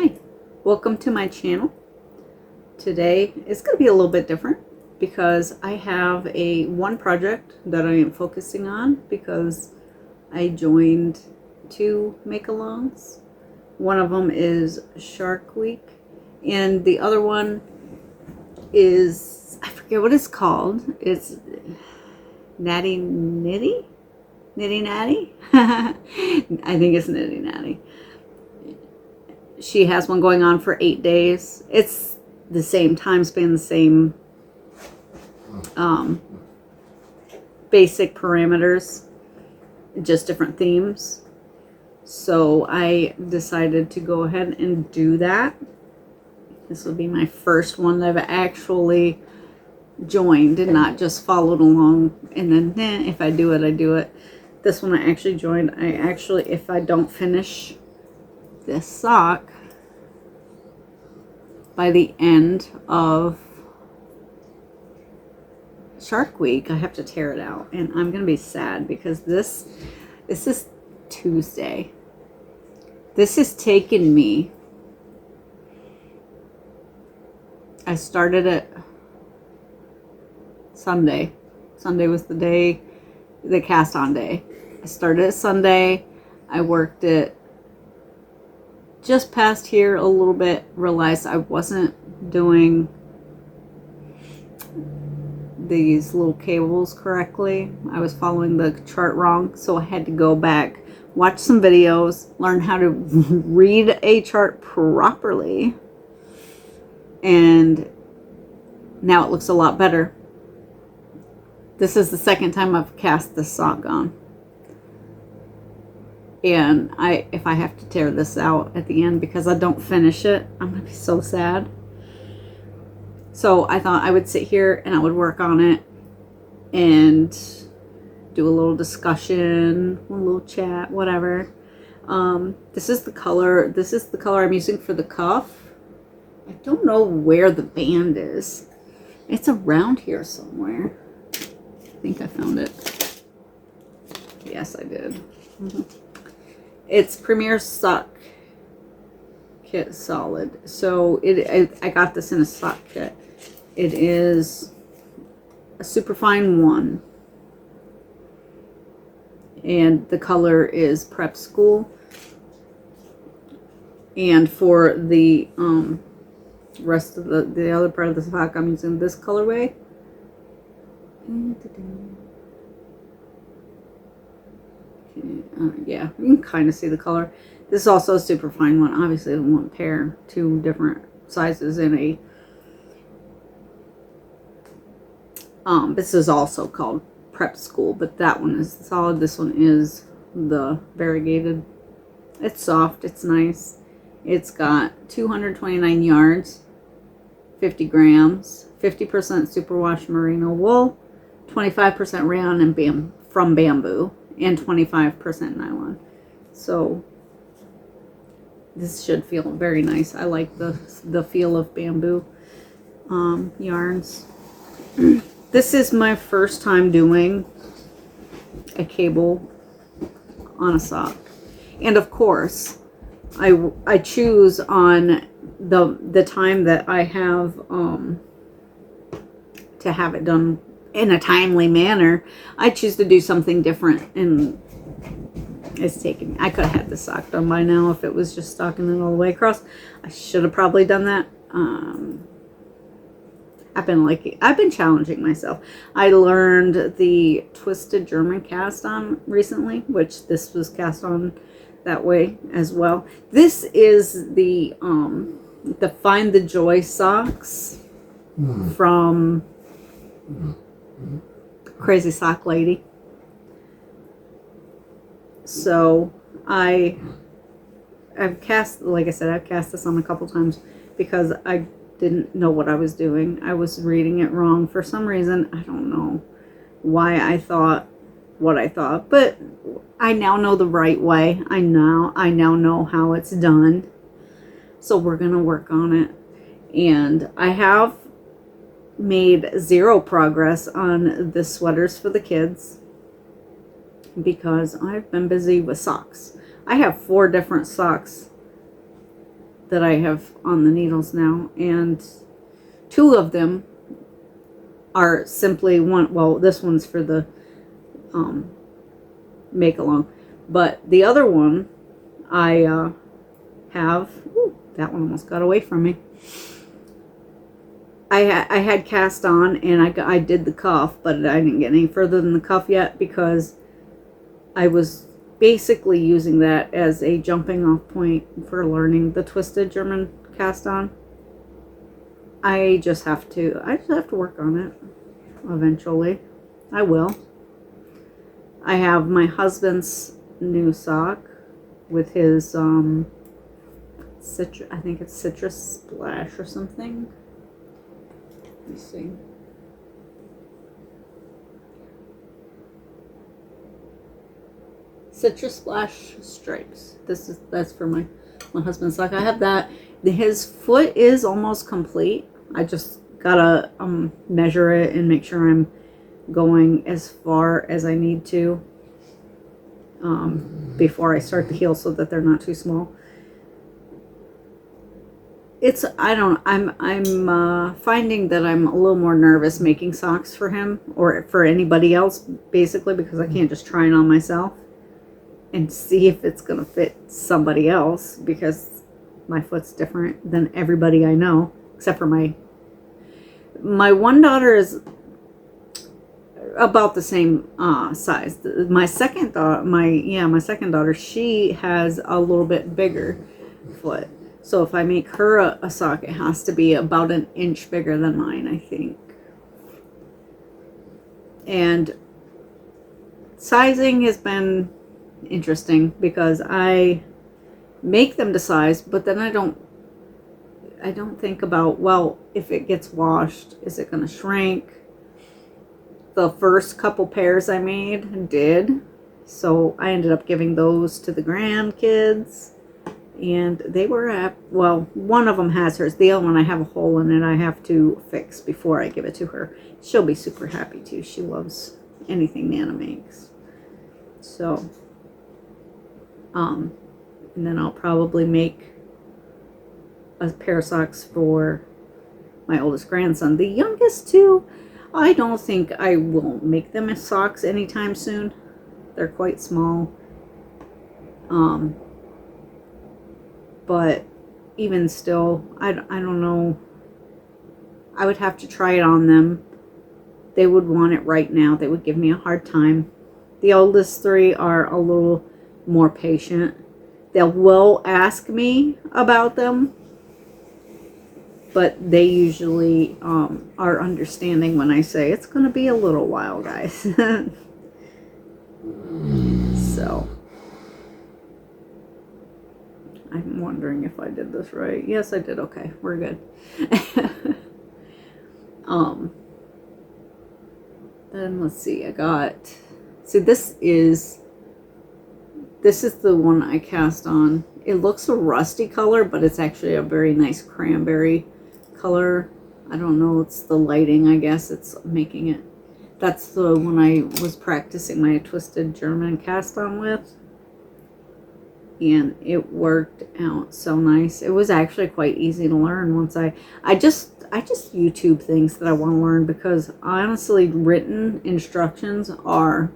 Hi, welcome to my channel. Today is going to be a little bit different because I have one project that I am focusing on because I joined 2 make-alongs. One of them is Shark Week and the other one is, I forget what it's called. It's Natty Nitty? Nitty Natty? I think it's Nitty Natty. She has one going on for 8 days. It's the same time span, the same basic parameters, just different themes. So I decided to go ahead and do that. This will be my first one that I've actually joined and not just followed along and then if I do it, I do it. This one I actually joined. If I don't finish this sock by the end of Shark Week, I have to tear it out, and I'm gonna be sad because this is Tuesday. This has taken me, I started it Sunday. Sunday was the cast on day. I started it Sunday. I worked it just past here a little bit, realized I wasn't doing these little cables correctly. I was following the chart wrong, so I had to go back, watch some videos, learn how to read a chart properly, and now it looks a lot better. This is the second time I've cast this sock on. And if I have to tear this out at the end because I don't finish it, I'm going to be so sad. So I thought I would sit here and I would work on it and do a little discussion, a little chat, whatever. This is the color I'm using for the cuff. I don't know where the band is. It's around here somewhere. I think I found it. Yes, I did. It's Premier Sock Kit Solid. So I got this in a sock kit. It is a superfine 1. And the color is Prep School. And for the rest of the other part of the sock, I'm using this colorway. Yeah, you can kind of see the color. This is also a super fine one. Obviously, one pair, 2 different sizes in a. This is also called Prep School, but that one is solid. This one is the variegated. It's soft. It's nice. It's got 229 yards, 50 grams, 50% superwash merino wool, 25% rayon and from bamboo, and 25% nylon. So this should feel very nice. I like the feel of bamboo yarns. This is my first time doing a cable on a sock, and of course I choose on the time that I have to have it done in a timely manner. I choose to do something different, and it's taken. I could have had the sock done by now if it was just stocking it all the way across. I should have probably done that. I've been challenging myself. I learned the twisted German cast on recently, which this was cast on that way as well. This is the Find the Joy socks from Crazy Sock Lady. So I've cast, like I said, I've cast this on a couple times because I didn't know what I was doing. I was reading it wrong for some reason. I don't know why I thought what I thought, but I now know the right way. I now know how it's done. So we're gonna work on it. And I have made 0 progress on the sweaters for the kids because I've been busy with socks. I have 4 different socks that I have on the needles now, and 2 of them are simply one. Well, this one's for the make along, but the other one I have. Ooh, that one almost got away from me. I had cast on, and I did the cuff, but I didn't get any further than the cuff yet because I was basically using that as a jumping off point for learning the twisted German cast on. I just have to work on it eventually. I will. I have my husband's new sock with his I think it's Citrus Splash or something. Let me see. Citrus Splash stripes. That's for my husband's sock. I have that. His foot is almost complete. I just gotta measure it and make sure I'm going as far as I need to before I start the heel so that they're not too small. I'm finding that I'm a little more nervous making socks for him or for anybody else, basically, because I can't just try it on myself and see if it's gonna fit somebody else, because my foot's different than everybody I know, except for my one daughter is about the same size. My second daughter, she has a little bit bigger foot. So if I make her a sock, it has to be about an inch bigger than mine, I think. And sizing has been interesting because I make them to size, but then I don't think about, well, if it gets washed, is it going to shrink? The first couple pairs I made did, so I ended up giving those to the grandkids, and they were at, well, one of them has hers. The other one, I have a hole in it I have to fix before I give it to her. She'll be super happy too. She loves anything Nana makes. So, and then I'll probably make a pair of socks for my oldest grandson. The youngest two, I don't think I will make them as socks anytime soon. They're quite small. But even still, I don't know. I would have to try it on them. They would want it right now. They would give me a hard time. The oldest 3 are a little more patient. They will ask me about them, but they usually are understanding when I say it's going to be a little while, guys. So, I'm wondering if I did this right. Yes, I did. Okay, we're good. Then let's see. This is the one I cast on. It looks a rusty color, but it's actually a very nice cranberry color. I don't know, it's the lighting, I guess it's making it. That's the one I was practicing my twisted German cast on with, and it worked out so nice. It was actually quite easy to learn once I just YouTube things that I want to learn, because honestly, written instructions are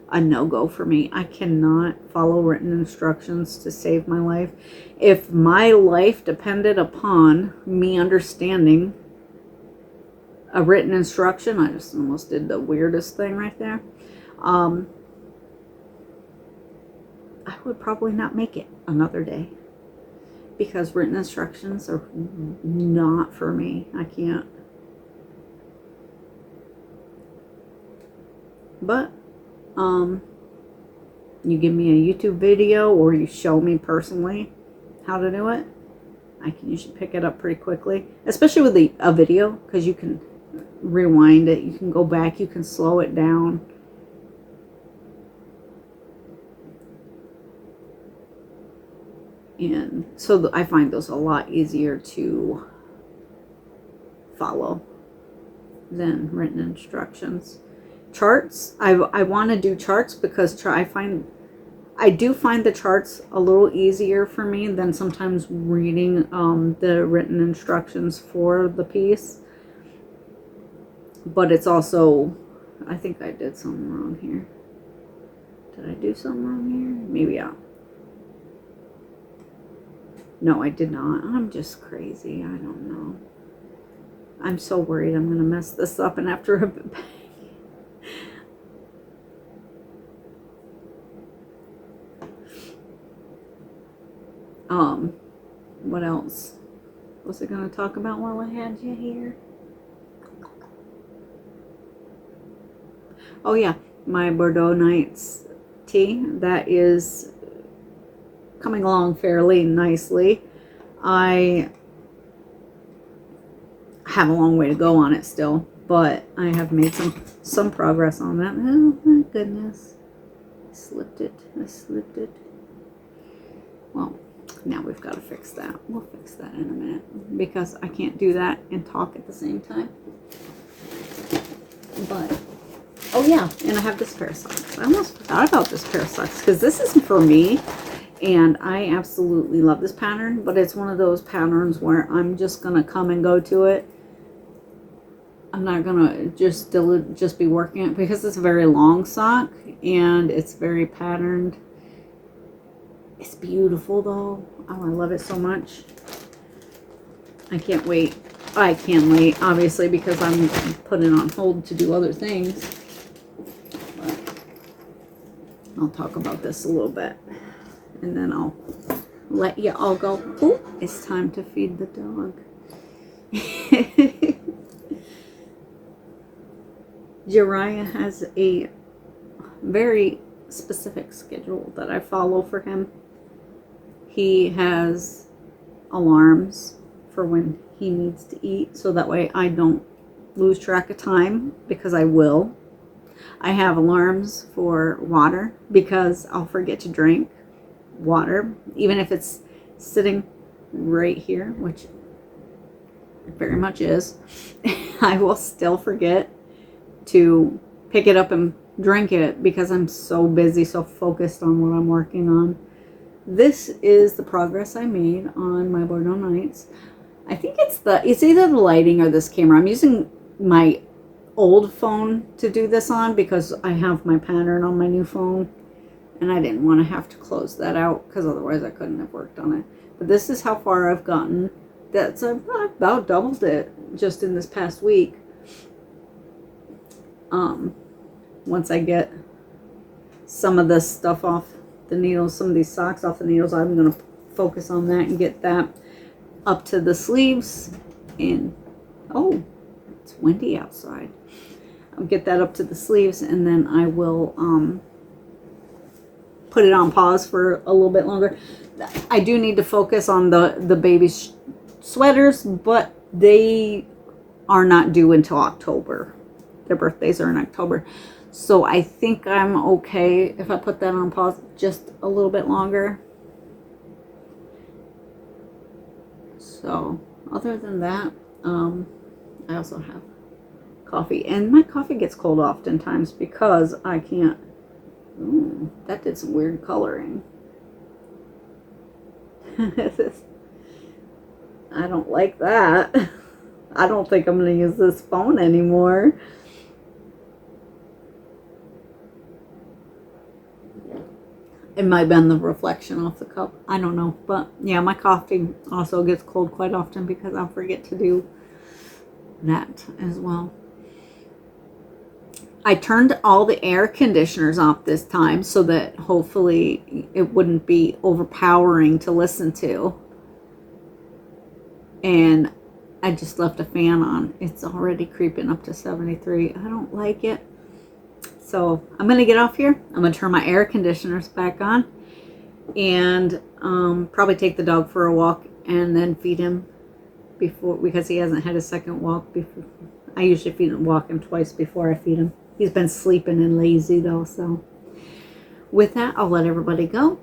a no-go for me. I cannot follow written instructions to save my life. If my life depended upon me understanding a written instruction, I just almost did the weirdest thing right there. I would probably not make it another day, because written instructions are not for me. I can't. But you give me a YouTube video or you show me personally how to do it, I can usually pick it up pretty quickly, especially with a video, because you can rewind it, you can go back, you can slow it down. And so I find those a lot easier to follow than written instructions. Charts, I want to do charts because I find I do find the charts a little easier for me than sometimes reading the written instructions for the piece. But it's also, I think I did something wrong here. Did I do something wrong here? Maybe no, I did not. I'm just crazy. I don't know. I'm so worried I'm going to mess this up and have to rip it back. What else was I going to talk about while I had you here? Oh yeah, my Bordeaux Nights tea. That is coming along fairly nicely. I have a long way to go on it still, but I have made some progress on that. Oh my goodness. I slipped it. Well, now we've got to fix that. We'll fix that in a minute because I can't do that and talk at the same time. But, oh yeah, and I have this pair of socks. I almost forgot about this pair of socks because this isn't for me. And I absolutely love this pattern, but it's one of those patterns where I'm just going to come and go to it. I'm not going to just be working it because it's a very long sock and it's very patterned. It's beautiful though. Oh, I love it so much. I can't wait. I can wait, obviously, because I'm putting it on hold to do other things. But I'll talk about this a little bit. And then I'll let you all go. Oh, it's time to feed the dog. Jariah has a very specific schedule that I follow for him. He has alarms for when he needs to eat, so that way I don't lose track of time, because I will. I have alarms for water because I'll forget to drink water, even if it's sitting right here, which it very much is. I will still forget to pick it up and drink it because I'm so busy, so focused on what I'm working on. This is the progress I made on my Bordeaux Nights. I think it's either the lighting or this camera. I'm using my old phone to do this on because I have my pattern on my new phone. And I didn't want to have to close that out because otherwise I couldn't have worked on it. But this is how far I've gotten. That's about doubled it just in this past week. Once I get some of this stuff off the needles, some of these socks off the needles, I'm going to focus on that and get that up to the sleeves. And, oh, it's windy outside. I'll get that up to the sleeves, and then I will put it on pause for a little bit longer. I do need to focus on the baby sweaters, but they are not due until October. Their birthdays are in October. So I think I'm okay if I put that on pause just a little bit longer. So other than that, I also have coffee. And my coffee gets cold oftentimes because I can't. Ooh, that did some weird coloring. I don't like that. I don't think I'm going to use this phone anymore. It might have been the reflection off the cup. I don't know. But yeah, my coffee also gets cold quite often because I'll forget to do that as well. I turned all the air conditioners off this time so that hopefully it wouldn't be overpowering to listen to. And I just left a fan on. It's already creeping up to 73. I don't like it. So I'm going to get off here. I'm going to turn my air conditioners back on. And probably take the dog for a walk and then feed him before, because he hasn't had a second walk before. I usually walk him twice before I feed him. He's been sleeping and lazy though, so. With that, I'll let everybody go.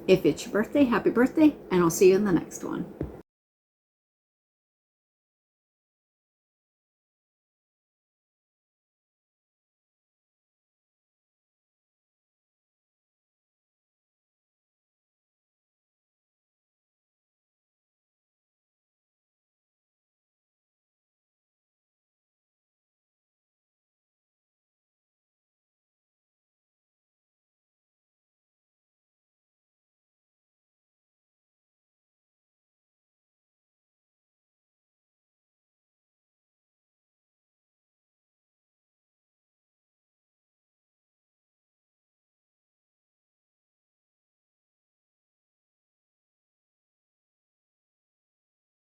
If it's your birthday, happy birthday, and I'll see you in the next one.